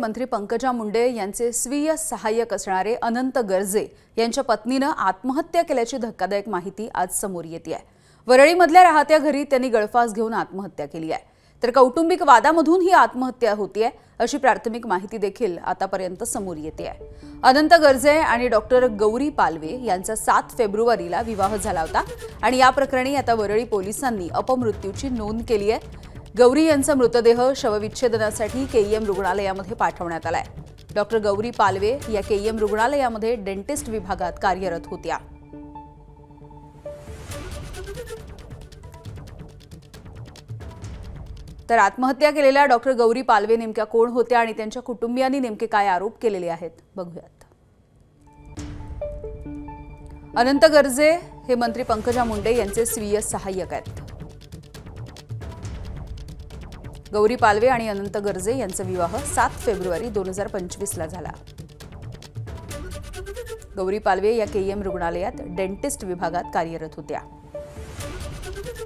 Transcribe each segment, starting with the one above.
मंत्री पंकजा मुंडे यांचे स्वीय सहाय्यक असणारे अनंत गर्जे यांच्या पत्नीने आत्महत्या केल्याची धक्कादायक माहिती आज समोर येते आहे। वरळीमधल्या राहत्या घरी त्यांनी गळफास घेऊन आत्महत्या केली आहे, तर कौटुंबिक वादामधून ही आत्महत्या होती आहे अशी प्राथमिक माहिती देखील आतापर्यंत समोर येते आहे। अनंत गर्जे आणि डॉक्टर गौरी पालवे यांचा 7 फेब्रुवारीला विवाह झाला होता आणि या प्रकरणी आता वरळी पोलिसांनी अपमृत्यूची नोंद केली आहे। गौरी यांचा मृतदेह शवविच्छेदनासाठी केईएम रुग्णालयामध्ये पाठवण्यात आलाय। डॉक्टर गौरी पालवे या केईएम रुग्णालयामध्ये डेंटिस्ट विभागात कार्यरत होत्या। तर आत्महत्या केलेल्या डॉक्टर गौरी पालवे नेमक्या कोण होत्या आणि त्यांच्या कुटुंबियांनी नेमके काय आरोप केलेले आहेत बघूयात। अनंत गर्जे हे मंत्री पंकजा मुंडे यांचे स्वीय सहाय्यक आहेत। गौरी पालवे आणि अनंत गर्जे यांचा विवाह 7 फेब्रुवारी 2025 ला झाला। गौरी पालवे या केईएम रुग्णालयात डेंटिस्ट विभागात कार्यरत होत्या।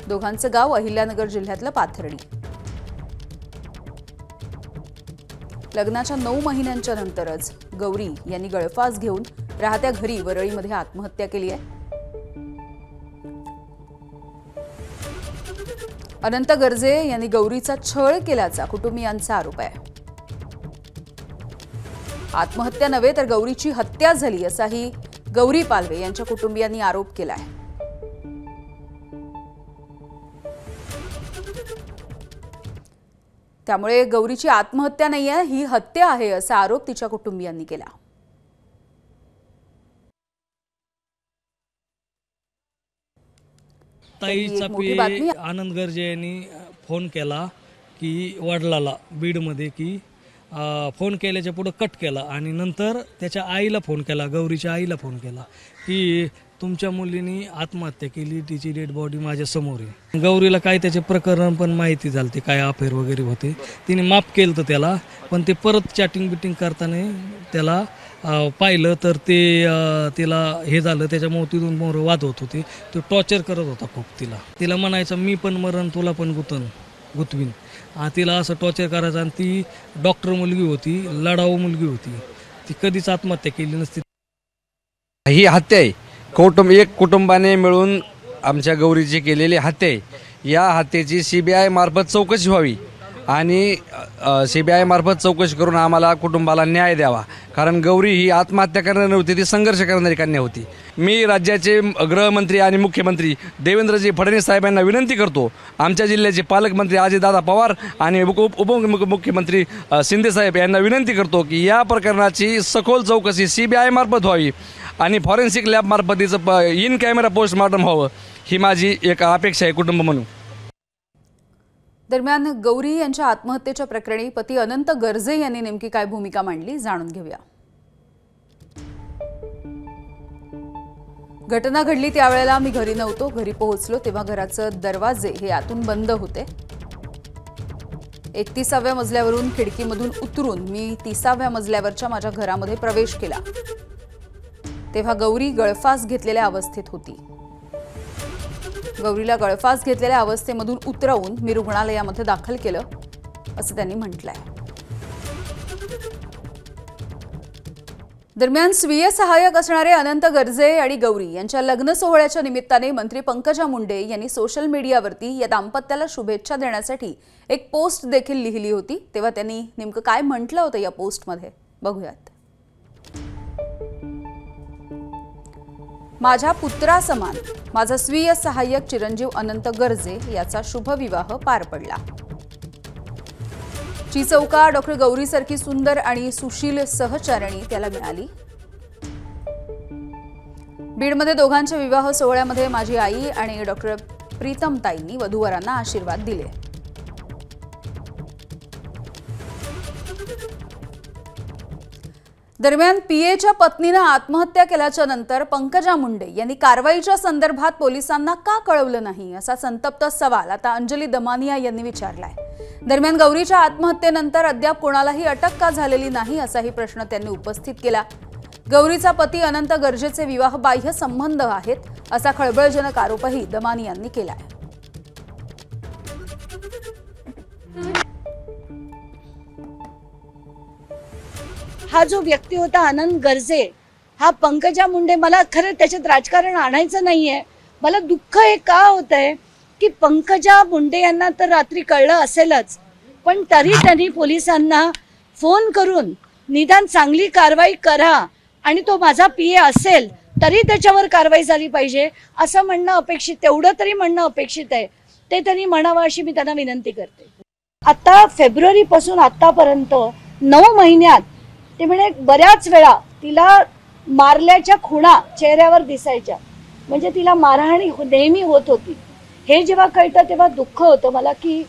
दोघांचं गाव अहिल्यानगर जिल्ह्यातलं पाथर्डी। लग्नाच्या 9 महिन्यांच्या नंतरच गौरी यांनी गळफास घेऊन राहत्या घरी वरळीमध्ये आत्महत्या केली आहे। अनंत गर्जे यांनी गौरीचा छळ केल्याचा कुटुंबियांचा आरोप आहे। आत्महत्या नव्हे तर गौरीची हत्या झाली असाही गौरी पालवे यांच्या कुटुंबियांनी आरोप केला आहे। त्यामुळे गौरीची आत्महत्या नाहीये, ही हत्या आहे असा आरोप तिच्या कुटुंबियांनी केला। ताईचा पे आनंद गर्जे यांनी फोन केला की वडिलाला बीडमध्ये की फोन केल्याच्या पुढे कट केला आणि नंतर त्याच्या आईला फोन केला, गौरीच्या आईला फोन केला की तुमच्या मुलीने आत्महत्या केली, तिची डेड बॉडी माझ्या समोर आहे। गौरीला काय त्याचे प्रकरण पण माहिती झाली, काय अफेअर वगैरे होते, तिने माफ केलं त्याला, पण ते परत चॅटिंग बिटिंग करताना त्याला पाहिलं तर ते तिला हे झालं, त्याच्यामुळे तिथून मोर वाद होत होते। तो टॉर्चर करत होता खूप तिला म्हणायचं मी पण मरण तुला पण गुतवीन, तिला असं टॉर्चर करायचं। आणि ती डॉक्टर मुलगी होती, लढाऊ मुलगी होती, ती कधीच आत्महत्या केली नसती। ही हत्या आहे, एक कुटुंबाने मिळून आमच्या गौरीची केलेली हत्या आहे। या हत्येची सीबीआय मार्फत चौकशी व्हावी आणि सीबीआय मार्फत चौकशी करून आम्हाला कुटुंबाला न्याय द्यावा, कारण गौरी ही आत्महत्या करणारी नव्हती, ती संघर्ष करणारी कन्या होती। मी राज्याचे गृहमंत्री आणि मुख्यमंत्री देवेंद्रजी फडणवीस साहेबांना विनंती करतो, आमच्या जिल्ह्याचे पालकमंत्री अजितदादा पवार आणि उपमुख्यमंत्री शिंदे साहेब यांना विनंती करतो की या प्रकरणाची सखोल चौकशी सीबीआय मार्फत व्हावी आणि फॉरेन्सिक लॅब मार्फत तिचं इन कॅमेरा पोस्टमॉर्टम व्हावं, ही माझी एक अपेक्षा आहे कुटुंब म्हणून। दरम्यान गौरी यांच्या आत्महत्येच्या प्रकरणी पती अनंत गर्जे यांनी नेमकी काय भूमिका मांडली जाणून घेऊया। घटना घडली त्यावेळेला मी घरी नव्हतो, घरी पोहोचलो तेव्हा घराचे दरवाजे हे आतून बंद होते। 31व्या मजल्यावरून खिडकीमधून उतरून मी 30व्या मजल्यावरच्या माझ्या घरामध्ये प्रवेश केला, तेव्हा गौरी गळफास घेतलेल्या अवस्थेत होती। गौरीला गळफास घेतलेल्या अवस्थेमधून उतरवून मी रुग्णालयामध्ये दाखल केलं असं त्यांनी म्हटलंय। दरम्यान स्वीय सहाय्यक असणारे अनंत गर्जे आणि गौरी यांच्या लग्न सोहळ्याच्या निमित्ताने मंत्री पंकजा मुंडे यांनी सोशल मीडियावरती या दाम्पत्याला शुभेच्छा देण्यासाठी एक पोस्ट देखील लिहिली होती। तेव्हा त्यांनी नेमकं काय म्हटलं होतं या पोस्टमध्ये बघूयात। माझ्या पुत्रासमान माझा स्वीय सहाय्यक चिरंजीव अनंत गर्जे याचा शुभ विवाह पार पडला। चौका डॉक्टर गौरी सारखी सुंदर आणि सुशील सहचारिणी त्याला मिळाली। बीडमध्ये दोघांच्या विवाह सोहळ्यामध्ये माझी आई आणि डॉक्टर प्रीतम ताईंनी वधूवरांना आशीर्वाद दिले। दरम्यान पीएच्या पत्नीने आत्महत्या केल्याच्या नंतर पंकजा मुंडे यांनी कारवाईच्या संदर्भात पोलिसांना का कळवलं नाही असा संतप्त सवाल आता अंजली दमानिया यांनी विचारलाय। दरम्यान गौरीच्या आत्महत्येनंतर अद्याप कोणालाही अटक का झालेली नाही असाही प्रश्न त्यांनी उपस्थित केला। गौरीचा पती अनंत गर्जेचे विवाहबाह्य संबंध आहेत असा खळबळजनक आरोपही दमानिया यांनी केलाय। हा जो व्यक्ती होता आनंद गर्जे, हा पंकजा मुंडे, मला खरं त्याच्यात राजकारण आणायचं नाहीये. मला दुःख हे का होत आहे की पंकजा मुंडे यांना तर रात्री कळलं असेलच, पण तरी त्यांनी पोलिसांना फोन करून निदान चांगली कारवाई करा आणि तो माझा PA असेल तरी त्याच्यावर कारवाई झाली पाहिजे असं म्हणणं अपेक्षित, तेवढं तरी म्हणणं अपेक्षित आहे. ते त्यांनी म्हणावं अशी मी त्यांना विनंती करते. आता फेब्रुवारीपासून आतापर्यंत 9 महिन्यात ते म्हणे बऱ्याच वेळा तिला मारल्याच्या खुणा चेहऱ्यावर दिसायच्या, म्हणजे तिला मारहाणी नेहमी होत होती. हे जेव्हा कळतं तेव्हा दुःख होतं मला की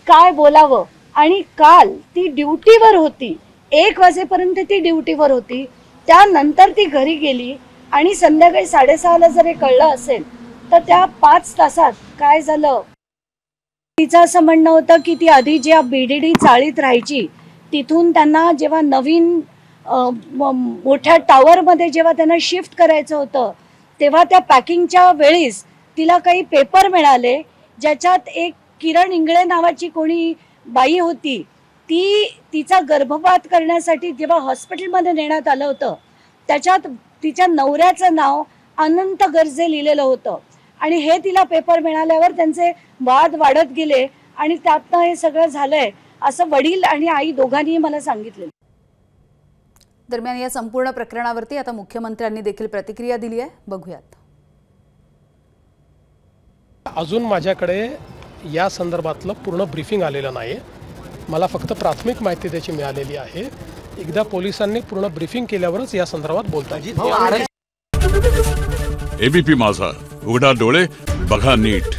काय बोलावं. आणि काल ती ड्युटीवर होती, 1 वाजेपर्यंत ती ड्युटीवर होती, त्यानंतर ती घरी गेली आणि संध्याकाळी 6:30ला जर हे कळलं असेल तर त्या 5 तासात काय झालं. तिचं असं म्हणणं होतं की ती आधी ज्या BDD चाळीत राहायची तिथून त्यांना जेव्हा नवीन मोठ्या टॉवरमध्ये जेव्हा त्यांना शिफ्ट करायचं होतं तेव्हा त्या पॅकिंगच्या वेळीस तिला काही पेपर मिळाले ज्याच्यात एक किरण इंगळे नावाची कोणी बाई होती, ती तिचा गर्भपात करण्यासाठी जेव्हा हॉस्पिटलमध्ये नेण्यात आलं होतं त्याच्यात तिच्या नवऱ्याचं नाव अनंत गर्जे लिहिलेलं होतं. आणि हे तिला पेपर मिळाल्यावर त्यांचे वाद वाढत गेले आणि त्यातनं हे सगळं झालंय असं वडील आणि आई दोघांनीही मला सांगितलं. दरम्यान या संपूर्ण प्रकरणावरती आता मुख्यमंत्र्यांनी देखील प्रतिक्रिया दिली आहे, बघूयात. अजून माझ्याकडे या संदर्भातलं पूर्ण ब्रीफिंग आलेलं नाही. मला फक्त प्राथमिक माहिती त्याची मिळालेली आहे. एकदा पोलिसांनी पूर्ण ब्रीफिंग केल्यावरच या संदर्भात बोलता येईल. ABP माझा, उघडा डोळे बघा नीट.